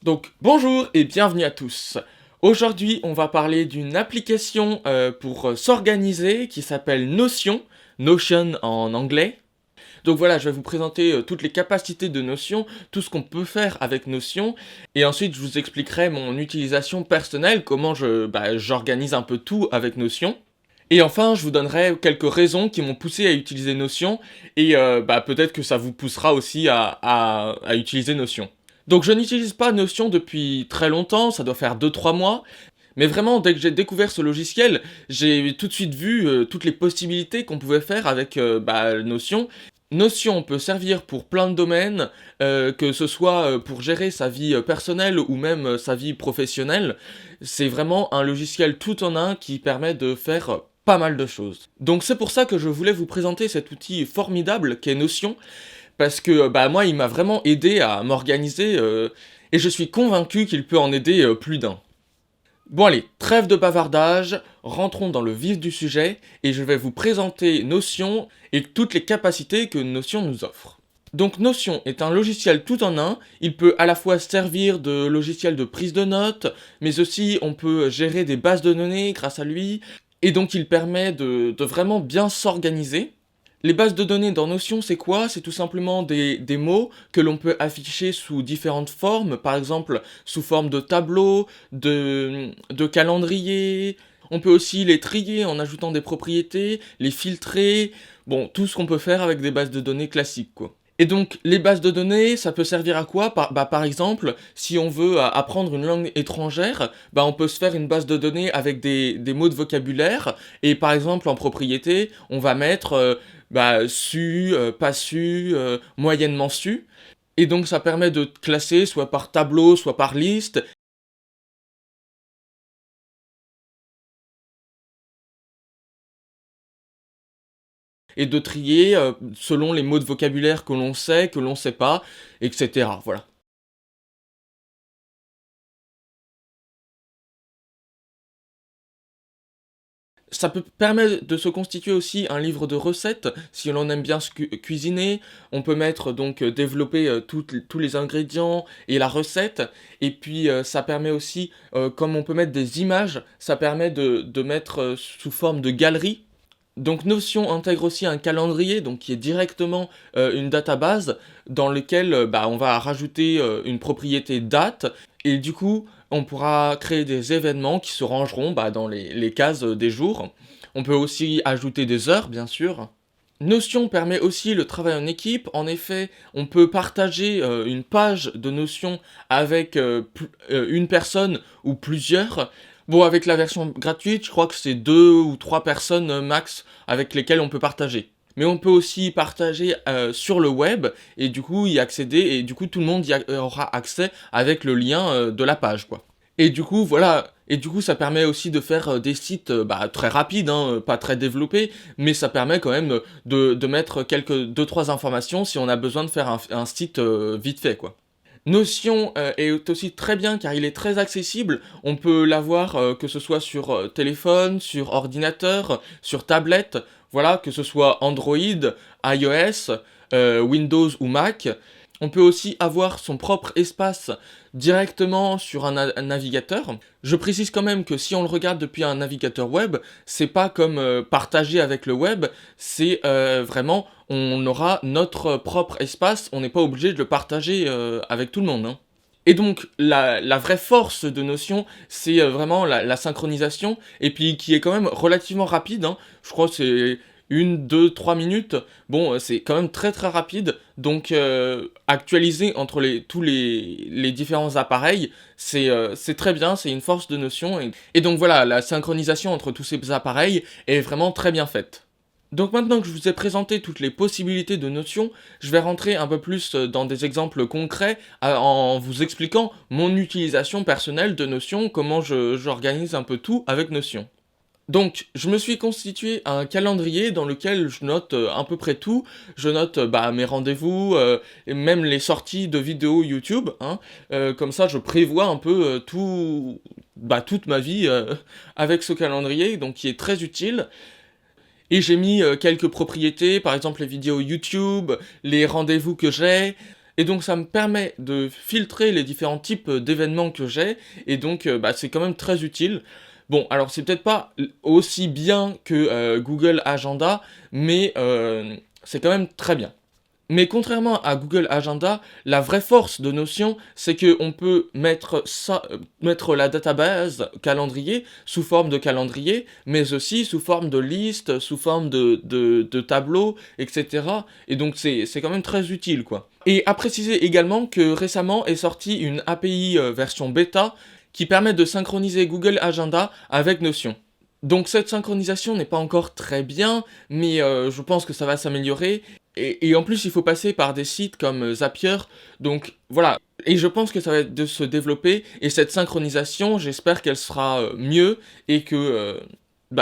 Donc bonjour et bienvenue à tous. Aujourd'hui on va parler d'une application pour s'organiser qui s'appelle Notion, Notion en anglais. Donc voilà, je vais vous présenter toutes les capacités de Notion, tout ce qu'on peut faire avec Notion, et ensuite je vous expliquerai mon utilisation personnelle, comment j'organise un peu tout avec Notion. Et enfin, je vous donnerai quelques raisons qui m'ont poussé à utiliser Notion, et peut-être que ça vous poussera aussi à utiliser Notion. Donc je n'utilise pas Notion depuis très longtemps, ça doit faire 2-3 mois, mais vraiment dès que j'ai découvert ce logiciel, j'ai tout de suite vu toutes les possibilités qu'on pouvait faire avec Notion. Notion peut servir pour plein de domaines, que ce soit pour gérer sa vie personnelle ou même sa vie professionnelle. C'est vraiment un logiciel tout en un qui permet de faire pas mal de choses. Donc c'est pour ça que je voulais vous présenter cet outil formidable qu'est Notion, parce que moi il m'a vraiment aidé à m'organiser et je suis convaincu qu'il peut en aider plus d'un. Bon allez, trêve de bavardage, rentrons dans le vif du sujet et je vais vous présenter Notion et toutes les capacités que Notion nous offre. Donc Notion est un logiciel tout en un, il peut à la fois servir de logiciel de prise de notes, mais aussi on peut gérer des bases de données grâce à lui, et donc il permet de vraiment bien s'organiser. Les bases de données dans Notion, c'est quoi? C'est tout simplement des mots que l'on peut afficher sous différentes formes, par exemple sous forme de tableau, de calendrier. On peut aussi les trier en ajoutant des propriétés, les filtrer, bon, tout ce qu'on peut faire avec des bases de données classiques, quoi. Et donc, les bases de données, ça peut servir à quoi? Par exemple, si on veut apprendre une langue étrangère, on peut se faire une base de données avec des mots de vocabulaire, et par exemple, en propriété, on va mettre su, pas su, moyennement su, et donc ça permet de classer soit par tableau, soit par liste, et de trier selon les mots de vocabulaire que l'on sait pas, etc. Voilà. Ça peut permettre de se constituer aussi un livre de recettes, si l'on aime bien cuisiner. On peut mettre donc développer tous les ingrédients et la recette. Et puis ça permet aussi, comme on peut mettre des images, ça permet de mettre sous forme de galerie. Donc Notion intègre aussi un calendrier, donc qui est directement une database dans lequel on va rajouter une propriété date, et du coup on pourra créer des événements qui se rangeront dans les cases des jours. On peut aussi ajouter des heures, bien sûr. Notion permet aussi le travail en équipe. En effet, on peut partager une page de Notion avec une personne ou plusieurs. Bon, avec la version gratuite, je crois que c'est 2 ou 3 personnes max avec lesquelles on peut partager. Mais on peut aussi partager sur le web et du coup y accéder, et du coup tout le monde aura accès avec le lien de la page, quoi. Et du coup, voilà. Et du coup, ça permet aussi de faire des sites très rapides, hein, pas très développés, mais ça permet quand même de mettre quelques 2-3 informations si on a besoin de faire un site vite fait, quoi. Notion est aussi très bien car il est très accessible. On peut l'avoir que ce soit sur téléphone, sur ordinateur, sur tablette, voilà, que ce soit Android, iOS, Windows ou Mac. On peut aussi avoir son propre espace directement sur un navigateur. Je précise quand même que si on le regarde depuis un navigateur web, c'est pas comme partager avec le web, c'est vraiment, on aura notre propre espace, on n'est pas obligé de le partager avec tout le monde, hein. Et donc, la vraie force de Notion, c'est vraiment la synchronisation, et puis qui est quand même relativement rapide, hein. Je crois que c'est 1, 2, 3 minutes. Bon, c'est quand même très très rapide, donc actualiser entre tous les différents appareils, c'est très bien, c'est une force de Notion, et donc voilà, la synchronisation entre tous ces appareils est vraiment très bien faite. Donc maintenant que je vous ai présenté toutes les possibilités de Notion, je vais rentrer un peu plus dans des exemples concrets en vous expliquant mon utilisation personnelle de Notion, comment j'organise un peu tout avec Notion. Donc, je me suis constitué un calendrier dans lequel je note à peu près tout. Je note mes rendez-vous, et même les sorties de vidéos YouTube, hein. Comme ça, je prévois un peu toute ma vie avec ce calendrier, donc qui est très utile. Et j'ai mis quelques propriétés, par exemple les vidéos YouTube, les rendez-vous que j'ai, Et donc ça me permet de filtrer les différents types d'événements que j'ai, et donc c'est quand même très utile. Bon, alors c'est peut-être pas aussi bien que Google Agenda, mais c'est quand même très bien. Mais contrairement à Google Agenda, la vraie force de Notion, c'est qu'on peut mettre la database calendrier sous forme de calendrier, mais aussi sous forme de liste, sous forme de tableau, etc. Et donc c'est quand même très utile, quoi. Et à préciser également que récemment est sortie une API version bêta qui permet de synchroniser Google Agenda avec Notion. Donc cette synchronisation n'est pas encore très bien, mais je pense que ça va s'améliorer. Et en plus, il faut passer par des sites comme Zapier, donc voilà. Et je pense que ça va de se développer, et cette synchronisation, j'espère qu'elle sera mieux, et que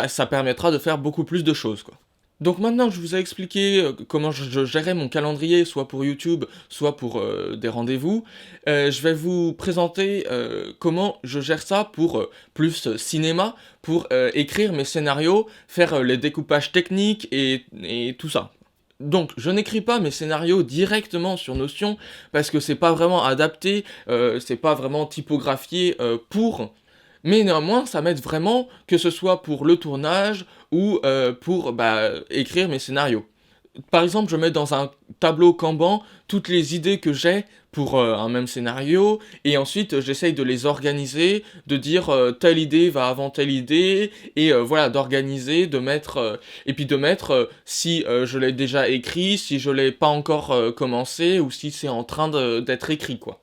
ça permettra de faire beaucoup plus de choses, quoi. Donc maintenant que je vous ai expliqué comment je gérais mon calendrier, soit pour YouTube, soit pour des rendez-vous, je vais vous présenter comment je gère ça pour plus cinéma, pour écrire mes scénarios, faire les découpages techniques et tout ça. Donc, je n'écris pas mes scénarios directement sur Notion parce que c'est pas vraiment adapté, c'est pas vraiment typographié pour. Mais néanmoins, ça m'aide vraiment, que ce soit pour le tournage ou pour écrire mes scénarios. Par exemple, je mets dans un tableau Kanban toutes les idées que j'ai pour un même scénario, et ensuite j'essaye de les organiser, de dire telle idée va avant telle idée, et voilà, d'organiser, de mettre, et puis de mettre si je l'ai déjà écrit, si je l'ai pas encore commencé, ou si c'est en train d'être écrit, quoi.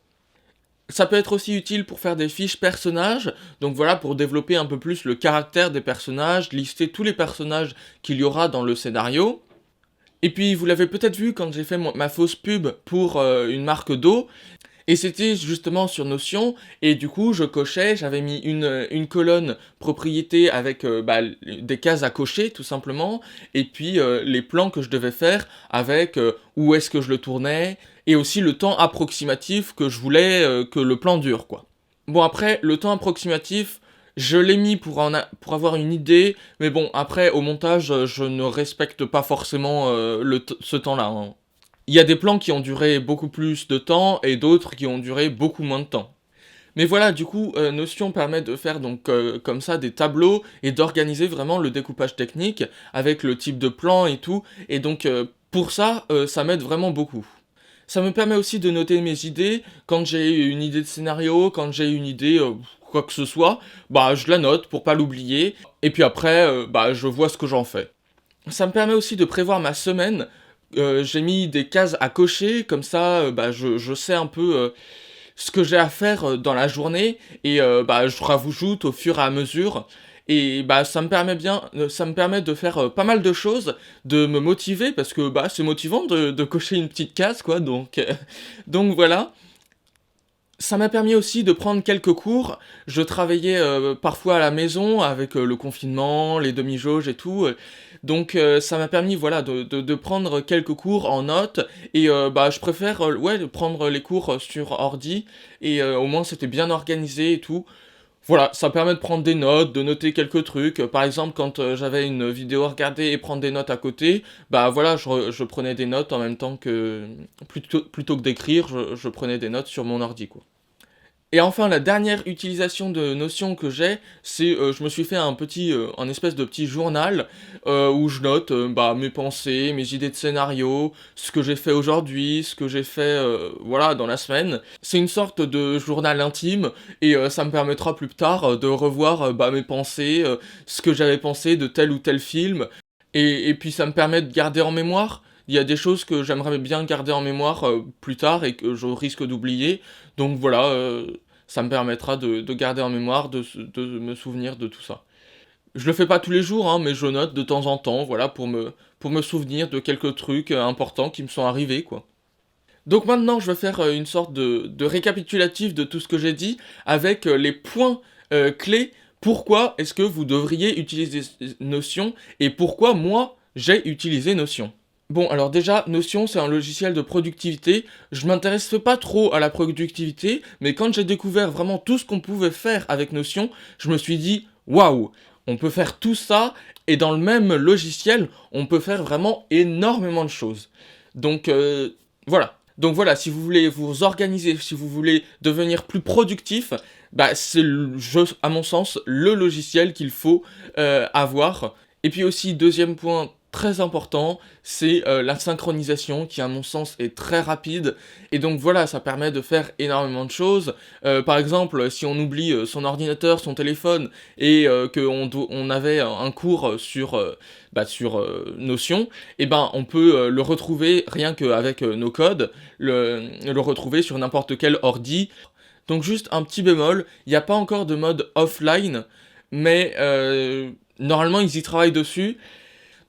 Ça peut être aussi utile pour faire des fiches personnages, donc voilà, pour développer un peu plus le caractère des personnages, lister tous les personnages qu'il y aura dans le scénario. Et puis, vous l'avez peut-être vu quand j'ai fait ma fausse pub pour une marque d'eau, et c'était justement sur Notion, et du coup, je cochais, j'avais mis une colonne propriété avec des cases à cocher, tout simplement, et puis les plans que je devais faire avec où est-ce que je le tournais, et aussi le temps approximatif que je voulais que le plan dure, quoi. Bon, après, le temps approximatif, je l'ai mis pour avoir une idée, mais bon, après, au montage, je ne respecte pas forcément ce temps-là, hein. Il y a des plans qui ont duré beaucoup plus de temps, et d'autres qui ont duré beaucoup moins de temps. Mais voilà, du coup, Notion permet de faire donc comme ça des tableaux, et d'organiser vraiment le découpage technique, avec le type de plan et tout, et donc pour ça, ça m'aide vraiment beaucoup. Ça me permet aussi de noter mes idées, quand j'ai une idée de scénario, quand j'ai une idée quoi que ce soit, je la note pour pas l'oublier, et puis après, je vois ce que j'en fais. Ça me permet aussi de prévoir ma semaine. J'ai mis des cases à cocher, comme ça, je sais un peu ce que j'ai à faire dans la journée, et je rajoute au fur et à mesure. Et ça me permet de faire pas mal de choses, de me motiver, parce que c'est motivant de cocher une petite case, quoi, donc, donc voilà. Ça m'a permis aussi de prendre quelques cours. Je travaillais parfois à la maison avec le confinement, les demi-jauges et tout. Donc ça m'a permis voilà, de prendre quelques cours en notes. Et je préfère prendre les cours sur ordi. Et au moins c'était bien organisé et tout. Voilà, ça permet de prendre des notes, de noter quelques trucs. Par exemple, quand j'avais une vidéo à regarder et prendre des notes à côté, voilà, je prenais des notes en même temps que... Plutôt que d'écrire, je prenais des notes sur mon ordi, quoi. Et enfin, la dernière utilisation de Notion que j'ai, c'est je me suis fait un espèce de petit journal où je note mes pensées, mes idées de scénario, ce que j'ai fait aujourd'hui, ce que j'ai fait voilà dans la semaine. C'est une sorte de journal intime, et ça me permettra plus tard de revoir mes pensées, ce que j'avais pensé de tel ou tel film, et puis ça me permet de garder en mémoire. Il y a des choses que j'aimerais bien garder en mémoire plus tard, et que je risque d'oublier. Donc voilà, ça me permettra de garder en mémoire, de me souvenir de tout ça. Je le fais pas tous les jours, hein, mais je note de temps en temps, voilà, pour me souvenir de quelques trucs importants qui me sont arrivés, quoi. Donc maintenant, je vais faire une sorte de récapitulatif de tout ce que j'ai dit, avec les points clés. Pourquoi est-ce que vous devriez utiliser Notion, et pourquoi moi, j'ai utilisé Notion. Bon, alors déjà, Notion, c'est un logiciel de productivité. Je m'intéresse pas trop à la productivité, mais quand j'ai découvert vraiment tout ce qu'on pouvait faire avec Notion, je me suis dit, waouh, on peut faire tout ça, et dans le même logiciel, on peut faire vraiment énormément de choses. Donc, voilà. Donc voilà, si vous voulez vous organiser, si vous voulez devenir plus productif, bah c'est à mon sens, le logiciel qu'il faut avoir. Et puis aussi, deuxième point très important, c'est la synchronisation qui, à mon sens, est très rapide. Et donc voilà, ça permet de faire énormément de choses. Par exemple, si on oublie son ordinateur, son téléphone, et on avait un cours sur Notion, et ben on peut le retrouver rien qu'avec nos codes, le retrouver sur n'importe quel ordi. Donc juste un petit bémol, il n'y a pas encore de mode offline, mais normalement ils y travaillent dessus.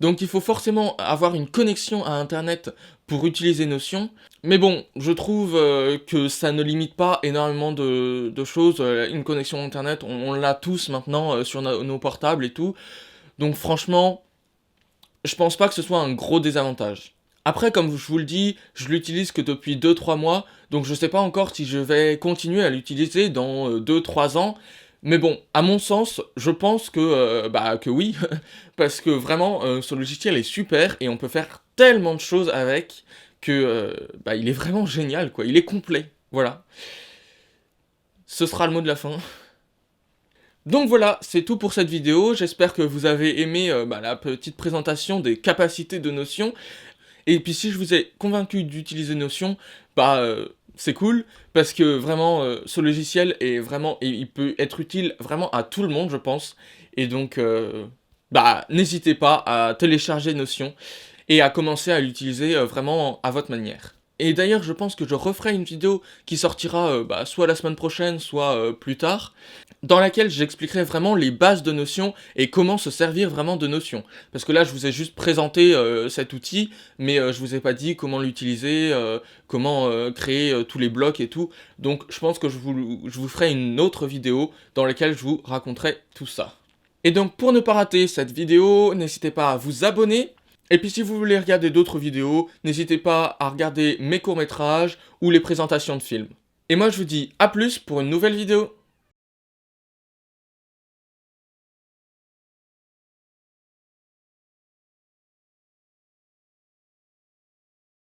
Donc il faut forcément avoir une connexion à internet pour utiliser Notion. Mais bon, je trouve que ça ne limite pas énormément de choses. Une connexion internet, on l'a tous maintenant sur nos portables et tout. Donc franchement, je pense pas que ce soit un gros désavantage. Après, comme je vous le dis, je l'utilise que depuis 2-3 mois, donc je sais pas encore si je vais continuer à l'utiliser dans 2-3 ans. Mais bon, à mon sens, je pense que oui, parce que vraiment, ce logiciel est super et on peut faire tellement de choses avec que il est vraiment génial, quoi. Il est complet, voilà. Ce sera le mot de la fin. Donc voilà, c'est tout pour cette vidéo. J'espère que vous avez aimé la petite présentation des capacités de Notion. Et puis si je vous ai convaincu d'utiliser Notion, c'est cool, parce que vraiment, ce logiciel est vraiment, et il peut être utile vraiment à tout le monde, je pense. Et donc, n'hésitez pas à télécharger Notion et à commencer à l'utiliser vraiment à votre manière. Et d'ailleurs, je pense que je referai une vidéo qui sortira soit la semaine prochaine, soit plus tard, dans laquelle j'expliquerai vraiment les bases de Notion et comment se servir vraiment de Notion. Parce que là, je vous ai juste présenté cet outil, mais je vous ai pas dit comment l'utiliser, comment créer tous les blocs et tout. Donc je pense que je vous ferai une autre vidéo dans laquelle je vous raconterai tout ça. Et donc pour ne pas rater cette vidéo, n'hésitez pas à vous abonner. Et puis si vous voulez regarder d'autres vidéos, n'hésitez pas à regarder mes courts-métrages ou les présentations de films. Et moi je vous dis à plus pour une nouvelle vidéo.